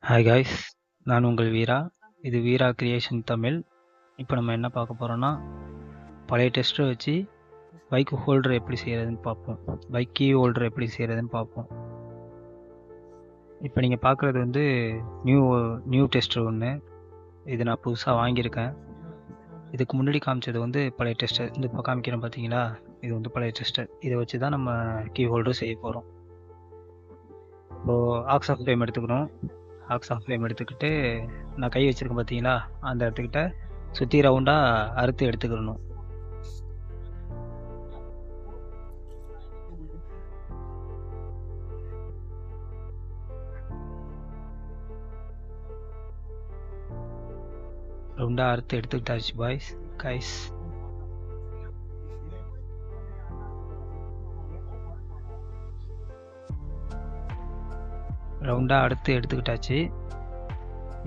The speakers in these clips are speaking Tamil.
ஹாய் காய்ஸ், நான் உங்கள் வீரா. இது வீரா கிரியேஷன் தமிழ். இப்போ நம்ம என்ன பார்க்க போகிறோன்னா, பழைய டெஸ்ட்டை வச்சு பைக் ஹோல்டர் எப்படி செய்கிறதுன்னு பார்ப்போம். பைக் கீ ஹோல்டர் எப்படி செய்கிறதுன்னு பார்ப்போம். இப்போ நீங்கள் பார்க்குறது வந்து நியூ டெஸ்டர் ஒன்று. இது நான் புதுசாக வாங்கியிருக்கேன். இதுக்கு முன்னாடி காமிச்சது வந்து பழைய டெஸ்டர். இந்த இப்போ காமிக்கிறேன் பார்த்தீங்களா, இது வந்து பழைய டெஸ்டர். இதை வச்சு தான் நம்ம கீ ஹோல்டர் செய்ய போகிறோம். இப்போது ஆக்ஸ் ஆஃப் ஃப்ரேம் எடுத்துக்கணும். ஆக்ஸ் ஆஃப் ஃப்ரேம் எடுத்துக்கிட்டு நான் கை வச்சுருக்கேன் பார்த்தீங்களா, அந்த இடத்துக்கிட்ட சுற்றி ரவுண்டாக அறுத்து எடுத்துக்கிடணும். ரவுண்டாக அறுத்து எடுத்துக்கிட்டாச்சு பாய்ஸ் கைஸ். ரவுண்டாக அறுத்து எடுத்துக்கிட்டாச்சு.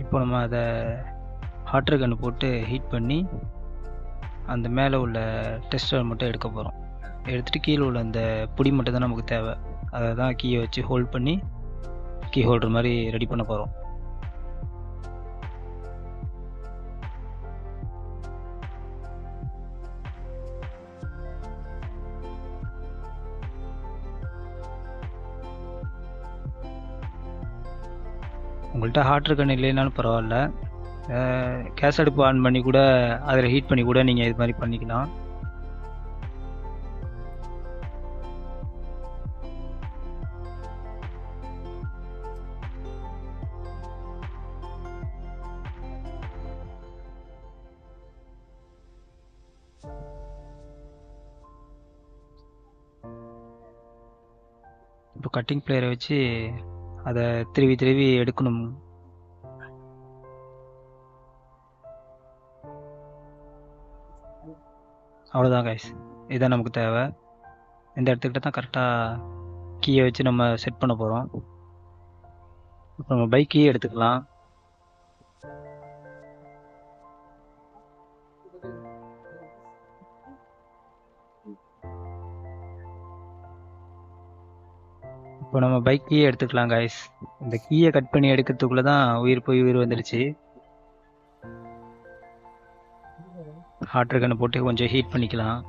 இப்போ நம்ம அதை ஹாட்டர் கன்று போட்டு ஹீட் பண்ணி அந்த மேலே உள்ள டெஸ்டர் மட்டும் எடுக்க போகிறோம். எடுத்துகிட்டு கீழே உள்ள அந்த புடி மட்டும் தான் நமக்கு தேவை. அதை தான் கீயை வச்சு ஹோல்ட் பண்ணி கீ ஹோல்டர் மாதிரி ரெடி பண்ண போகிறோம். உங்கள்கிட்ட ஹாட்டர் கன் இல்லைனாலும் பரவாயில்ல, கேஸ் அடுப்பு ஆன் பண்ணி கூட அதில் ஹீட் பண்ணி கூட நீங்கள் இது மாதிரி பண்ணிக்கலாம். இப்போ கட்டிங் பிளேயரை வச்சு அதை திருவி எடுக்கணும். அவ்வளோதான் கைஸ், இதுதான் நமக்கு தேவை. இந்த இடத்துக்கிட்ட தான் கரெக்டாக கீயை வச்சு நம்ம செட் பண்ண போகிறோம். இப்போ நம்ம பைக் கீயை எடுத்துக்கலாம். இப்போ நம்ம பைக் கீயை எடுத்துக்கலாம் கைஸ். இந்த கீயை கட் பண்ணி எடுக்கிறதுக்குள்ளே தான் உயிர் போய் உயிர் வந்துடுச்சு. ஹாட்டர் கன்னை போட்டு கொஞ்சம் ஹீட் பண்ணிக்கலாம்.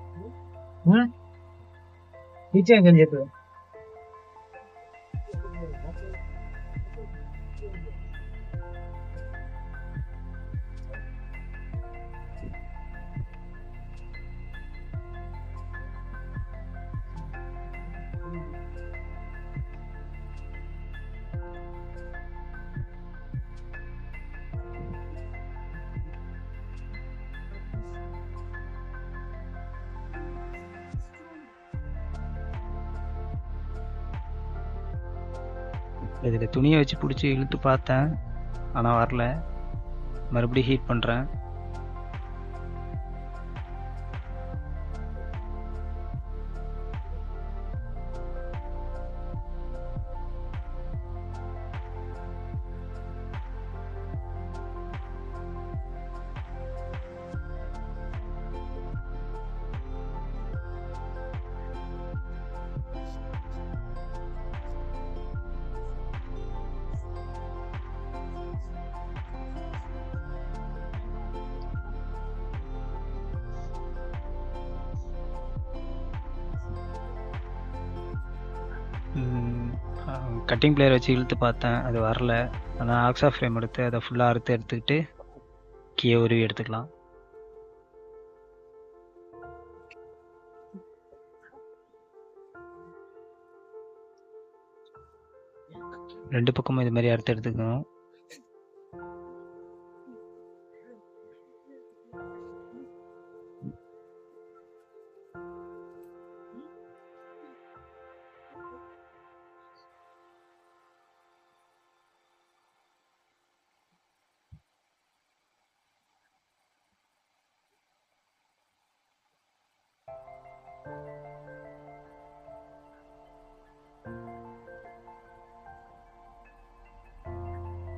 இதில் துணியை வச்சு பிடிச்சி இழுத்து பார்த்தேன், ஆனால் வரல. மறுபடியும் ஹீட் பண்ணுறேன். கட்டிங் பிளேயர் வச்சு இழுத்து பார்த்தேன், அது வரல. ஆனால் ஆக்ஸா ஃப்ரேம் எடுத்து அதை ஃபுல்லாக எடுத்துக்கிட்டு கீயை உருவி எடுத்துக்கலாம். ரெண்டு பக்கமும் இது மாதிரி எடுத்துக்கணும்.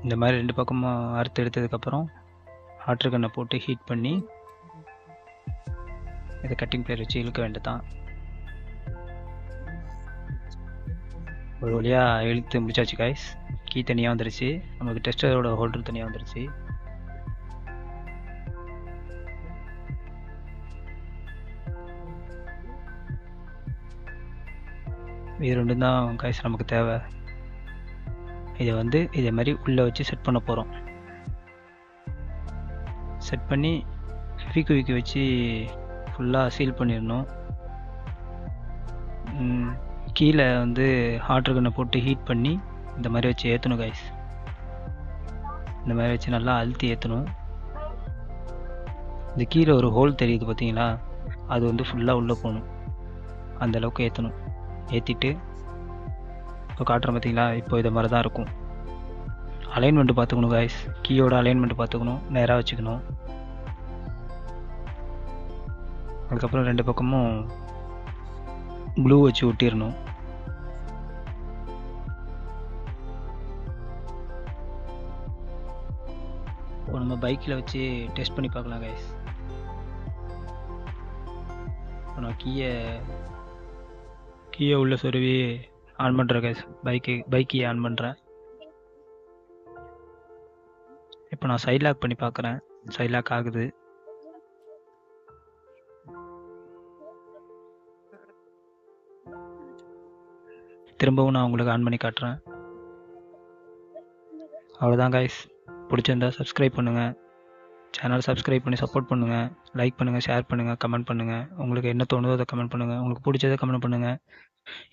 இந்த மாதிரி ரெண்டு பக்கமும் எடுத்ததுக்கப்புறம் ஹாட்டர் கன்னை போட்டு ஹீட் பண்ணி இதை கட்டிங் பிளேயர் வச்சு இழுக்க வேண்டியதான். ஒரு வழியாக இழுத்து முடிச்சாச்சு கைஸ். கீ தனியாக வந்துருச்சு, நமக்கு டெஸ்டரோட ஹோல்டர் தனியாக வந்துருச்சு. இது ரெண்டும் தான் கைஸ் நமக்கு தேவை. இதை வந்து இதே மாதிரி உள்ளே வச்சு செட் பண்ண போகிறோம். செட் பண்ணி ஃபெவிக்விக் வச்சு ஃபுல்லாக சீல் பண்ணிடணும். கீழே வந்து ஹாட் கன்னை போட்டு ஹீட் பண்ணி இந்த மாதிரி வச்சு ஏற்றணும் கைஸ். இந்த மாதிரி வச்சு நல்லா அழுத்தி ஏற்றணும். இந்த கீழே ஒரு ஹோல் தெரியுது பார்த்தீங்களா, அது வந்து ஃபுல்லாக உள்ளே போகணும். அந்தளவுக்கு ஏற்றணும். ஏற்றிட்டு இப்போ காட்டுறேன் பார்த்தீங்களா, இப்போ இதை மாதிரி தான் இருக்கும். அலைன்மெண்ட்டு பார்த்துக்கணும் கைஸ். கீயோட அலைன்மெண்ட்டு பார்த்துக்கணும், நேராக வச்சுக்கணும். அதுக்கப்புறம் 2 பக்கமும் க்ளூ வச்சு ஒட்டிடணும். இப்போ நம்ம பைக்கில் வச்சு டெஸ்ட் பண்ணி பார்க்கலாம் கைஸ். இப்போ நான் கீயை உள்ள சொருவி ஆன் பண்ணுறேன் கைஸ். பைக்கை ஆன் பண்ணுறேன். இப்போ நான் சைட் லாக் பண்ணி பார்க்குறேன். சைட் லாக் ஆகுது. திரும்பவும் நான் உங்களுக்கு ஆன் பண்ணி காட்டுறேன். அவ்வளோதான் கைஸ். பிடிச்சிருந்தா சப்ஸ்கிரைப் பண்ணுங்கள். சேனல் சப்ஸ்கிரைப் பண்ணி சப்போர்ட் பண்ணுங்கள். லைக் பண்ணுங்கள், ஷேர் பண்ணுங்கள், கமெண்ட் பண்ணுங்கள். உங்களுக்கு என்ன தோணுதோ அதை கமெண்ட் பண்ணுங்கள். உங்களுக்கு பிடிச்சதை கமெண்ட் பண்ணுங்கள்.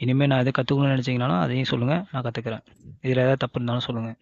இனிமேல் நான் எதை கற்றுக்கணும்னு நினச்சிங்கனாலும் அதையும் சொல்லுங்கள், நான் கற்றுக்குறேன். இதில் ஏதாவது தப்பு இருந்தாலும் சொல்லுங்கள்.